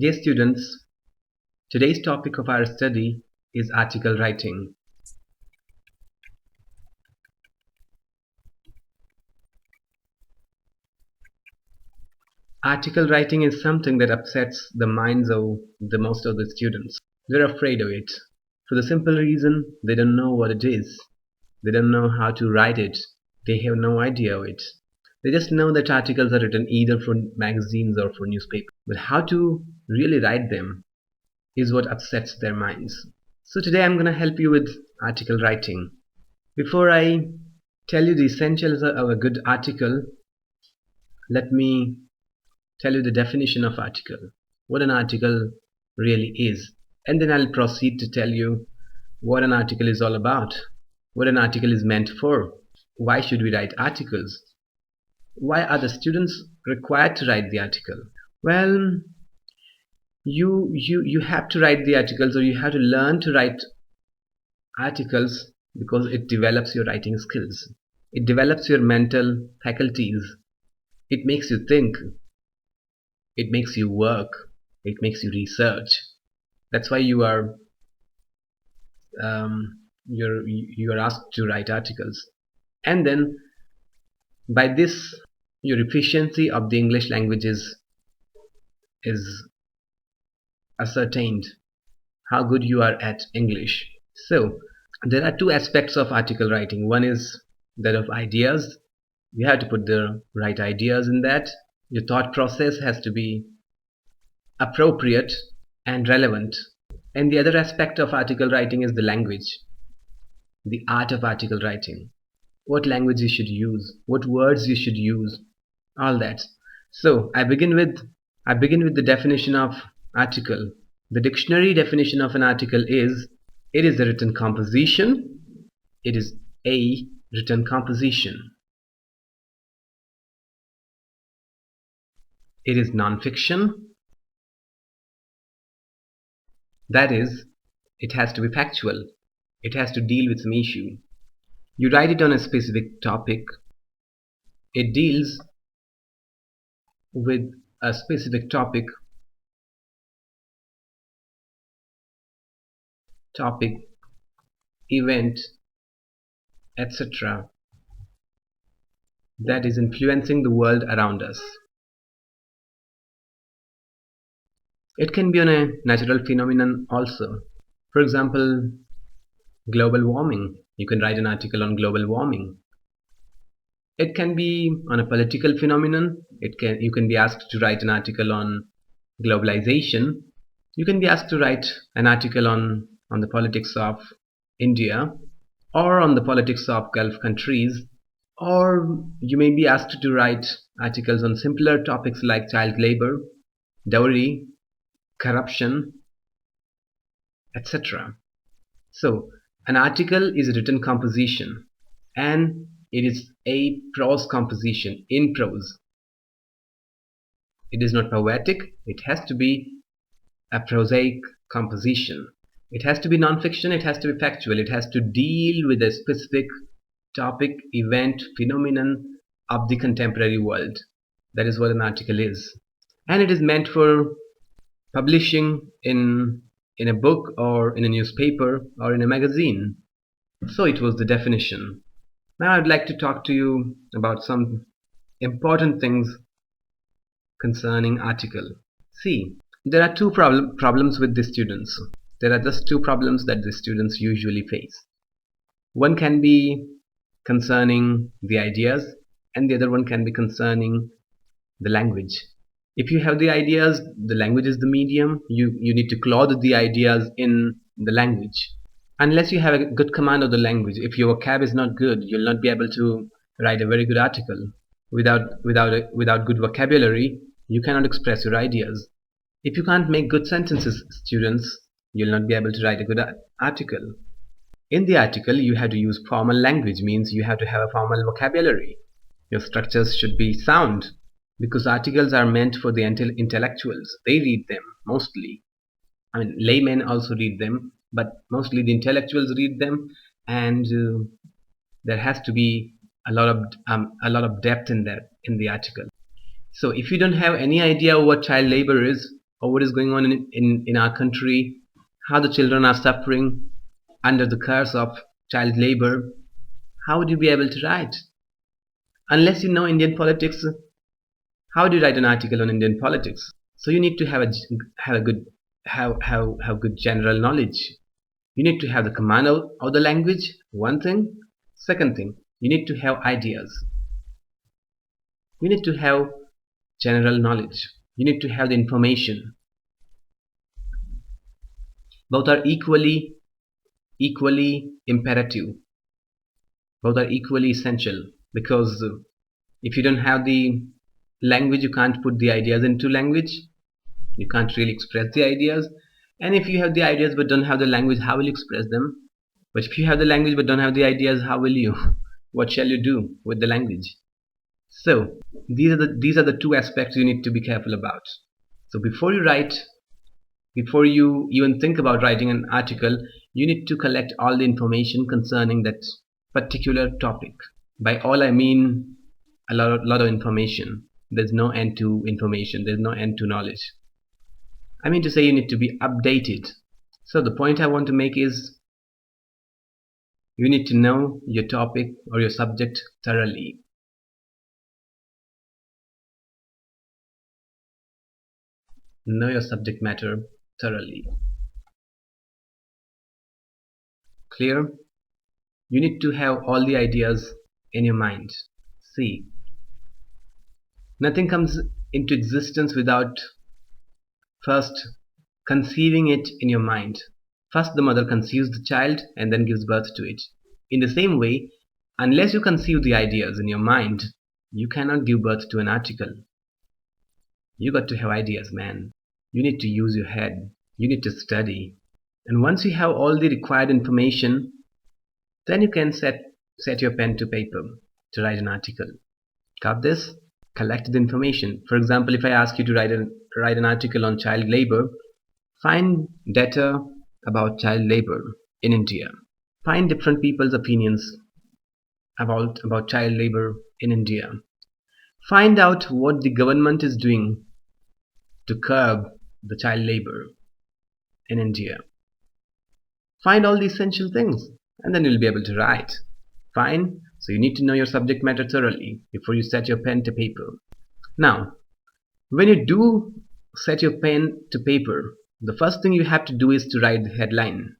Dear students, today's topic of our study is article writing. Article writing is something that upsets the minds of the most of the students. They're afraid of it for the simple reason they don't know what it is. They don't know how to write it. They have no idea of it. They just know that articles are written either for magazines or for newspapers. But how to really write them is what upsets their minds. So today I'm going to help you with article writing. Before I tell you the essentials of a good article, let me tell you the definition of article, what an article really is, and then I'll proceed to tell you what an article is all about, what an article is meant for, why should we write articles, why are the students required to write the article. Well, you have to write the articles, or you have to learn to write articles because it develops your writing skills. It develops your mental faculties. It makes you think. It makes you work. It makes you research. That's why you are asked to write articles. And then by this, your efficiency of the English language is ascertained. How good you are at English. So there are two aspects of article writing. One is that of ideas. You have to put the right ideas in that. Your thought process has to be appropriate and relevant. And the other aspect of article writing is the language, the art of article writing. What language you should use, what words you should use, all that. So I begin with the definition of article. The dictionary definition of an article is it is a written composition. It is a written composition. It is non-fiction. That is, it has to be factual. It has to deal with some issue. You write it on a specific topic. It deals with a specific topic, event, etc. that is influencing the world around us. It can be on a natural phenomenon also. For example, global warming. You can write an article on global warming. It can be on a political phenomenon. You can be asked to write an article on globalization. You can be asked to write an article on the politics of India, or on the politics of Gulf countries, or you may be asked to write articles on simpler topics like child labor, dowry, corruption, etc. So an article is a written composition, and it is a prose composition in prose. It is not poetic. It has to be a prosaic composition. It has to be non-fiction. It has to be factual. It has to deal with a specific topic, event, phenomenon of the contemporary world. That is what an article is. And it is meant for publishing in a book or in a newspaper or in a magazine. So it was the definition. Now I'd like to talk to you about some important things concerning article. See, there are two problems with the students. There are just two problems that the students usually face. One can be concerning the ideas, and the other one can be concerning the language. If you have the ideas, the language is the medium. You need to clothe the ideas in the language. Unless you have a good command of the language, if your vocab is not good, you'll not be able to write a very good article. Without good vocabulary, you cannot express your ideas. If you can't make good sentences, students, you'll not be able to write a good article. In the article, you have to use formal language, means you have to have a formal vocabulary. Your structures should be sound, because articles are meant for the intellectuals. They read them mostly. I mean, laymen also read them, but mostly the intellectuals read them, and there has to be a lot of depth in the article. So if you don't have any idea what child labor is, or what is going on in our country, how the children are suffering under the curse of child labor, how would you be able to write? Unless you know Indian politics, how do you write an article on Indian politics? So you need to have a good have good general knowledge. You need to have the command of the language, one thing. Second thing, you need to have ideas. You need to have general knowledge. You need to have the information. Both are equally imperative. Both are equally essential, because if you don't have the language, you can't put the ideas into language. You can't really express the ideas. And if you have the ideas but don't have the language, how will you express them? But if you have the language but don't have the ideas, how will you? What shall you do with the language? So these are the two aspects you need to be careful about. So before you write, before you even think about writing an article, you need to collect all the information concerning that particular topic. By all I mean a lot of information. There's no end to information. There's no end to knowledge. I mean to say, you need to be updated. So the point I want to make is, you need to know your topic or your subject thoroughly. Know your subject matter thoroughly. Clear? You need to have all the ideas in your mind. See, nothing comes into existence without first conceiving it in your mind. First the mother conceives the child and then gives birth to it. In the same way, unless you conceive the ideas in your mind, you cannot give birth to an article. You got to have ideas, man. You need to use your head. You need to study. And once you have all the required information, then you can set your pen to paper to write an article. Got this? Collect the information. For example, if I ask you to write an article on child labor, find data about child labor in India. Find different people's opinions about child labor in India. Find out what the government is doing to curb the child labor in India. Find all the essential things, and then you'll be able to write. Fine? So you need to know your subject matter thoroughly before you set your pen to paper. Now, when you do set your pen to paper, the first thing you have to do is to write the headline.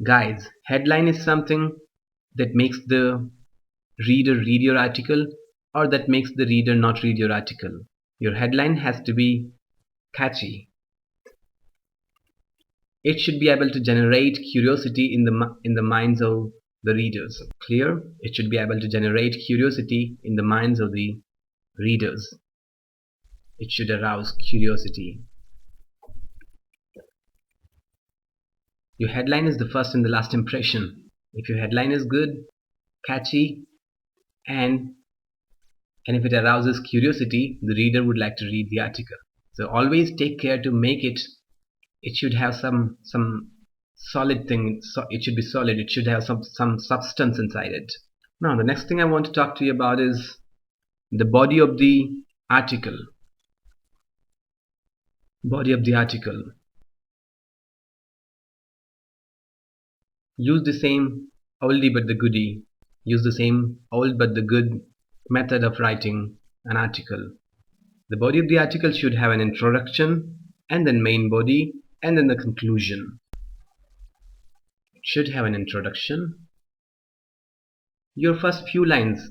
Guys, headline is something that makes the reader read your article, or that makes the reader not read your article. Your headline has to be catchy. It should be able to generate curiosity in the minds of the readers. Clear? It should be able to generate curiosity in the minds of the readers. It should arouse curiosity. Your headline is the first and the last impression. If your headline is good, catchy, and if it arouses curiosity, the reader would like to read the article. So always take care to make it should have some solid thing. So it should be solid. It should have some substance inside it. Now the next thing I want to talk to you about is the body of the article. Body of the article. Use the same oldie but the goodie. Use the same old but the good method of writing an article. The body of the article should have an introduction, and then main body, and then the conclusion. It should have an introduction. Your first few lines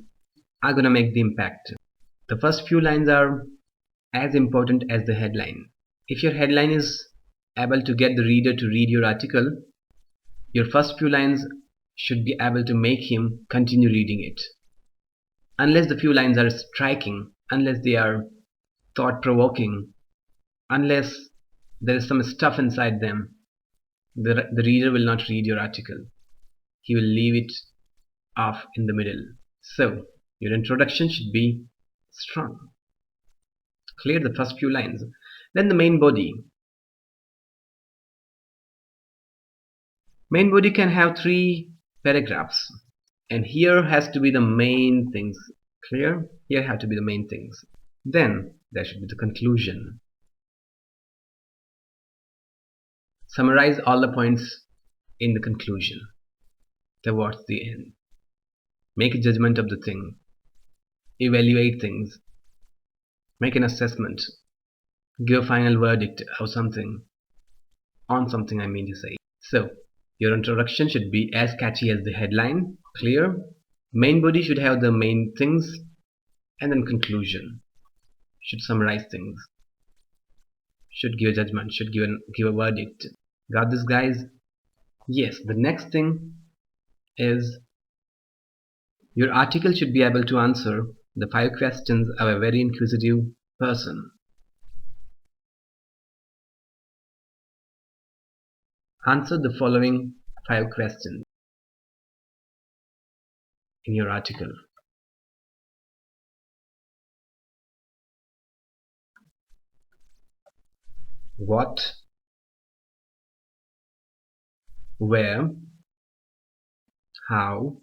are gonna make the impact. The first few lines are as important as the headline. If your headline is able to get the reader to read your article, your first few lines should be able to make him continue reading it. Unless the few lines are striking, unless they are thought-provoking, unless there is some stuff inside them, the reader will not read your article. He will leave it off in the middle. So your introduction should be strong. Clear the first few lines. Then the main body. Main body can have 3 paragraphs, and here has to be the main things. Clear? Here have to be the main things. Then there should be the conclusion. Summarize all the points in the conclusion towards the end. Make a judgment of the thing. Evaluate things. Make an assessment. Give a final verdict of something. On something, I mean to say. So, your introduction should be as catchy as the headline. Clear. Main body should have the main things. And then conclusion. Should summarize things. Should give a judgment. Should give a verdict. Got this, guys? Yes, the next thing is your article should be able to answer the 5 questions of a very inquisitive person. Answer the following 5 questions in your article. What, where, how,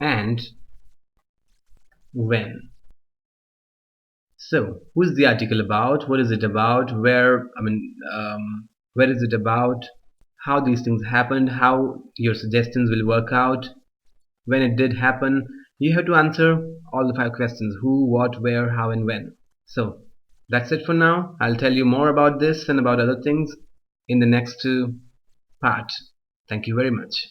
and when. So, who is the article about? What is it about? Where is it about? How these things happened? How your suggestions will work out? When it did happen? You have to answer all the 5 questions: who, what, where, how, and when. So, that's it for now. I'll tell you more about this and about other things in the next part. Thank you very much.